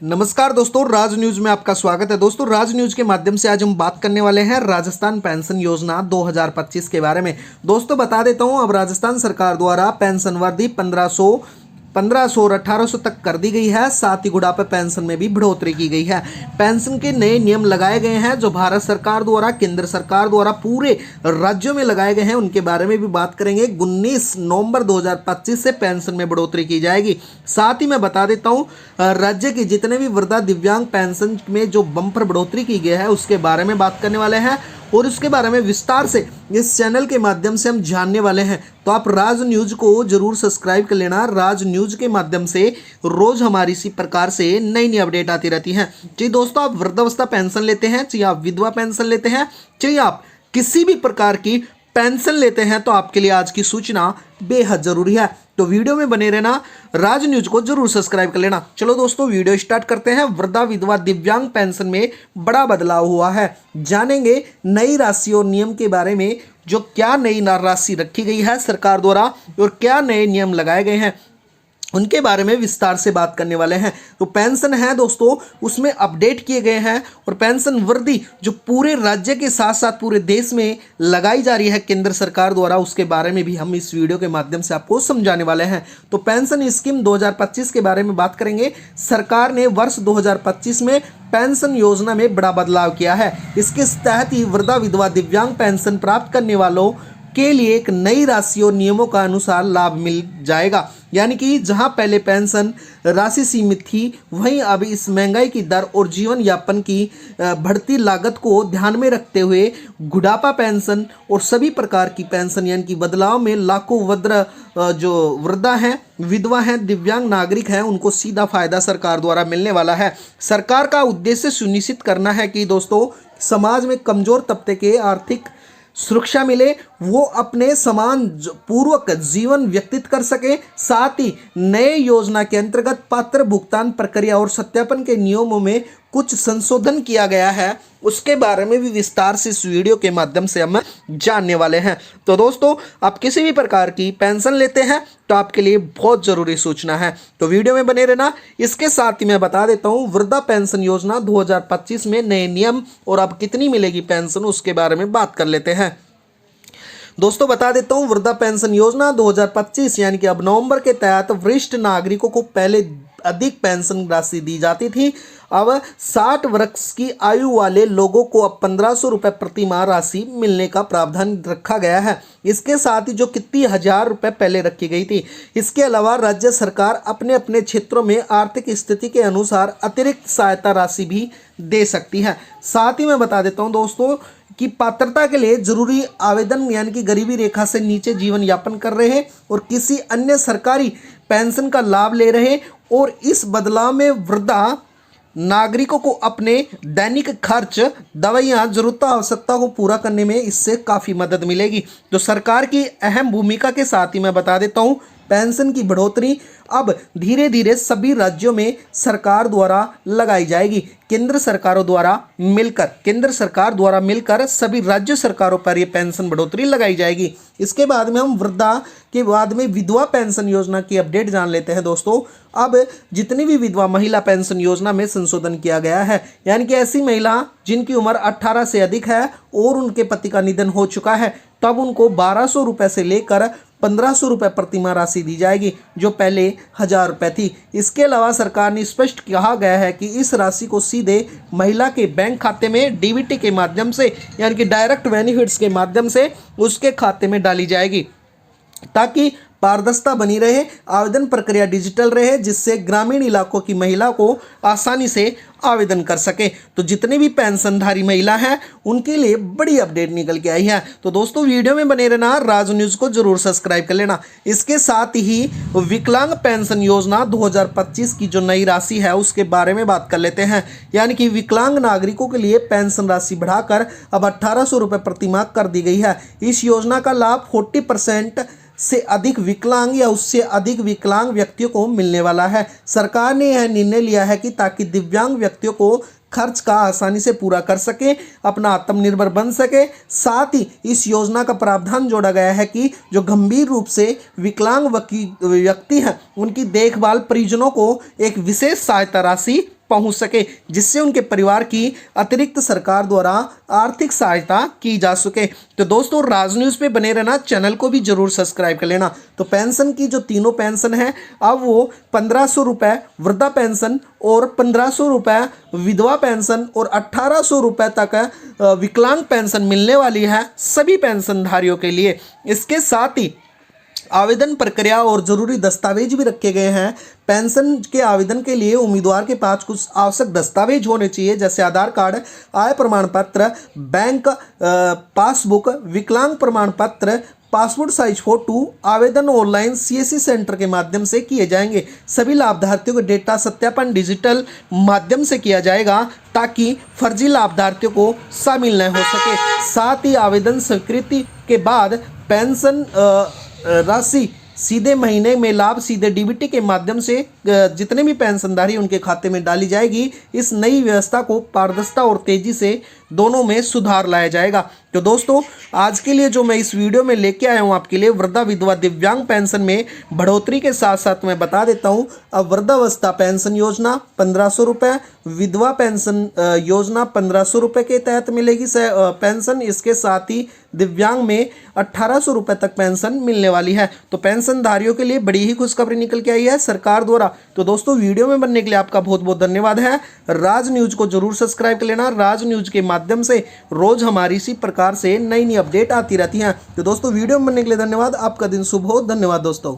नमस्कार दोस्तों, राज न्यूज में आपका स्वागत है। दोस्तों, राज न्यूज के माध्यम से आज हम बात करने वाले हैं राजस्थान पेंशन योजना 2025 के बारे में। दोस्तों, बता देता हूं, अब राजस्थान सरकार द्वारा पेंशन वर्दी 1500 और 1800 तक कर दी गई है। साथ ही बुढ़ापा पेंशन में भी बढ़ोतरी की गई है। पेंशन के नए नियम लगाए गए हैं जो भारत सरकार द्वारा, केंद्र सरकार द्वारा पूरे राज्यों में लगाए गए हैं, उनके बारे में भी बात करेंगे। 19 नवंबर 2025 से पेंशन में बढ़ोतरी की जाएगी। साथ ही मैं बता देता हूं, राज्य की जितने भी वृद्धा दिव्यांग पेंशन में जो बम्पर बढ़ोतरी की गई है उसके बारे में बात करने वाले हैं और उसके बारे में विस्तार से इस चैनल के माध्यम से हम जानने वाले हैं। तो आप राज न्यूज को जरूर सब्सक्राइब कर लेना। राज न्यूज के माध्यम से रोज हमारी इसी प्रकार से नई नई अपडेट आती रहती हैं। जी दोस्तों, आप वृद्धावस्था पेंशन लेते हैं, चाहे आप विधवा पेंशन लेते हैं, चाहे आप किसी भी प्रकार की पेंशन लेते हैं, तो आपके लिए आज की सूचना बेहद जरूरी है। तो वीडियो में बने रहना, राज न्यूज को जरूर सब्सक्राइब कर लेना। चलो दोस्तों, वीडियो स्टार्ट करते हैं। वृद्धा विधवा दिव्यांग पेंशन में बड़ा बदलाव हुआ है। जानेंगे नई राशि और नियम के बारे में, जो क्या नई राशि रखी गई है सरकार द्वारा और क्या नए नियम लगाए गए हैं, उनके बारे में विस्तार से बात करने वाले हैं। तो पेंशन है दोस्तों, उसमें अपडेट किए गए हैं और पेंशन वर्दी जो पूरे राज्य के साथ साथ पूरे देश में लगाई जा रही है केंद्र सरकार द्वारा, उसके बारे में भी हम इस वीडियो के माध्यम से आपको समझाने वाले हैं। तो पेंशन स्कीम 2025 के बारे में बात करेंगे। सरकार ने वर्ष 2025 में पेंशन योजना में बड़ा बदलाव किया है। इसके तहत ही वृद्धा विधवा दिव्यांग पेंशन प्राप्त करने वालों के लिए एक नई राशि और नियमों का अनुसार लाभ मिल जाएगा। यानी कि जहां पहले पेंशन राशि सीमित थी, वहीं अब इस महंगाई की दर और जीवन यापन की बढ़ती लागत को ध्यान में रखते हुए बुढ़ापा पेंशन और सभी प्रकार की पेंशन यानी कि बदलाव में लाखों वृद्धा हैं, विधवा हैं, दिव्यांग नागरिक हैं, उनको सीधा फायदा सरकार द्वारा मिलने वाला है। सरकार का उद्देश्य सुनिश्चित करना है कि दोस्तों, समाज में कमजोर तबके के आर्थिक सुरक्षा मिले, वो अपने समान पूर्वक जीवन व्यतीत कर सके। साथ ही नए योजना के अंतर्गत पात्र भुगतान प्रक्रिया और सत्यापन के नियमों में कुछ संशोधन किया गया है, उसके बारे में भी विस्तार से इस वीडियो के माध्यम से हम जानने वाले हैं। तो दोस्तों, आप किसी भी प्रकार की पेंशन लेते हैं तो आपके लिए बहुत जरूरी सूचना है, तो वीडियो में बने रहना। इसके साथ ही मैं बता देता हूं, वृद्धा पेंशन योजना 2025 में नए नियम और अब कितनी मिलेगी पेंशन, उसके बारे में बात कर लेते हैं। दोस्तों, बता देता हूं, वृद्धा पेंशन योजना 2025 यानी कि अब नवंबर के तहत वरिष्ठ नागरिकों को पहले अधिक पेंशन राशि दी जाती थी। अब 60 वर्ष की आयु वाले लोगों को अब 1500 रुपये प्रति माह राशि मिलने का प्रावधान रखा गया है। इसके साथ ही जो कितनी 1000 रुपये पहले रखी गई थी, इसके अलावा राज्य सरकार अपने अपने क्षेत्रों में आर्थिक स्थिति के अनुसार अतिरिक्त सहायता राशि भी दे सकती है। साथ ही मैं बता देता हूँ दोस्तों कि पात्रता के लिए जरूरी आवेदन यानी कि गरीबी रेखा से नीचे जीवन यापन कर रहे हैं और किसी अन्य सरकारी पेंशन का लाभ ले रहे हैं, और इस बदलाव में वृद्धा नागरिकों को अपने दैनिक खर्च, दवाइयाँ, जरूरत आवश्यकता को पूरा करने में इससे काफ़ी मदद मिलेगी। तो सरकार की अहम भूमिका के साथ ही मैं बता देता हूँ, पेंशन की बढ़ोतरी अब धीरे धीरे सभी राज्यों में सरकार द्वारा लगाई जाएगी। केंद्र सरकार द्वारा मिलकर सभी राज्य सरकारों पर यह पेंशन बढ़ोतरी लगाई जाएगी। इसके बाद में हम वृद्धा के बाद में विधवा पेंशन योजना की अपडेट जान लेते हैं। दोस्तों, अब जितनी भी विधवा महिला पेंशन योजना में संशोधन किया गया है, यानी कि ऐसी महिला जिनकी उम्र 18 से अधिक है और उनके पति का निधन हो चुका है, तब उनको 1200 रुपये से लेकर 1500 रुपये प्रति माह राशि दी जाएगी, जो पहले 1000 रुपये थी। इसके अलावा सरकार ने स्पष्ट कहा गया है कि इस राशि को सीधे महिला के बैंक खाते में डीबीटी के माध्यम से यानी कि डायरेक्ट बेनिफिट्स के माध्यम से उसके खाते में डाली जाएगी, ताकि पारदर्शिता बनी रहे, आवेदन प्रक्रिया डिजिटल रहे, जिससे ग्रामीण इलाकों की महिला को आसानी से आवेदन कर सके। तो जितने भी पेंशनधारी महिला हैं उनके लिए बड़ी अपडेट निकल के आई है। तो दोस्तों, वीडियो में बने रहना, राज न्यूज को जरूर सब्सक्राइब कर लेना। इसके साथ ही विकलांग पेंशन योजना 2025 की जो नई राशि है उसके बारे में बात कर लेते हैं। यानी कि विकलांग नागरिकों के लिए पेंशन राशि बढ़ाकर अब 1800 रुपये प्रति माह कर दी गई है। इस योजना का लाभ 40% से अधिक विकलांग या उससे अधिक विकलांग व्यक्तियों को मिलने वाला है। सरकार ने यह निर्णय लिया है कि ताकि दिव्यांग व्यक्तियों को खर्च का आसानी से पूरा कर सके, अपना आत्मनिर्भर बन सके। साथ ही इस योजना का प्रावधान जोड़ा गया है कि जो गंभीर रूप से विकलांग व्यक्ति हैं उनकी देखभाल परिजनों को एक विशेष सहायता राशि पहुंच सके, जिससे उनके परिवार की अतिरिक्त सरकार द्वारा आर्थिक सहायता की जा सके। तो दोस्तों राज न्यूज़ पे बने रहना, चैनल को भी जरूर सब्सक्राइब कर लेना। तो पेंशन की जो तीनों पेंशन है अब वो 1500 रुपये वृद्धा पेंशन और 1500 रुपये विधवा पेंशन और 1800 रुपये तक विकलांग पेंशन मिलने वाली है सभी पेंशनधारियों के लिए। इसके साथ ही आवेदन प्रक्रिया और जरूरी दस्तावेज भी रखे गए हैं। पेंशन के आवेदन के लिए उम्मीदवार के पास कुछ आवश्यक दस्तावेज होने चाहिए, जैसे आधार कार्ड, आय प्रमाण पत्र, बैंक पासबुक, विकलांग प्रमाण पत्र, पासपोर्ट साइज फोटो। आवेदन ऑनलाइन सीएससी सेंटर के माध्यम से किए जाएंगे। सभी लाभार्थियों को डेटा सत्यापन डिजिटल माध्यम से किया जाएगा ताकि फर्जी लाभार्थियों को शामिल न हो सके। साथ ही आवेदन स्वीकृति के बाद पेंशन राशि सीधे महीने में लाभ सीधे डीबीटी के माध्यम से जितने भी पेंशनधारी उनके खाते में डाली जाएगी। इस नई व्यवस्था को पारदर्शिता और तेजी से दोनों में सुधार लाया जाएगा। तो दोस्तों आज के लिए जो मैं इस वीडियो में लेके आया हूँ आपके लिए, वृद्धा विधवा दिव्यांग पेंशन में बढ़ोतरी के साथ साथ मैं बता देता हूँ अब वृद्धावस्था पेंशन योजना 1500 रुपये, विधवा पेंशन योजना 1500 रुपये के तहत मिलेगी पेंशन। इसके साथ ही दिव्यांग में 1800 रुपये तक पेंशन मिलने वाली है। तो पेंशनधारियों के लिए बड़ी ही खुशखबरी निकल के आई है सरकार द्वारा। तो दोस्तों वीडियो में बनने के लिए आपका बहुत बहुत धन्यवाद है। राज न्यूज़ को जरूर सब्सक्राइब कर लेना। राज न्यूज़ के माध्यम से रोज हमारी इसी प्रकार से नई नई अपडेट आती रहती हैं। तो दोस्तों वीडियो में बनने के लिए धन्यवाद। आपका दिन शुभ हो। धन्यवाद दोस्तों।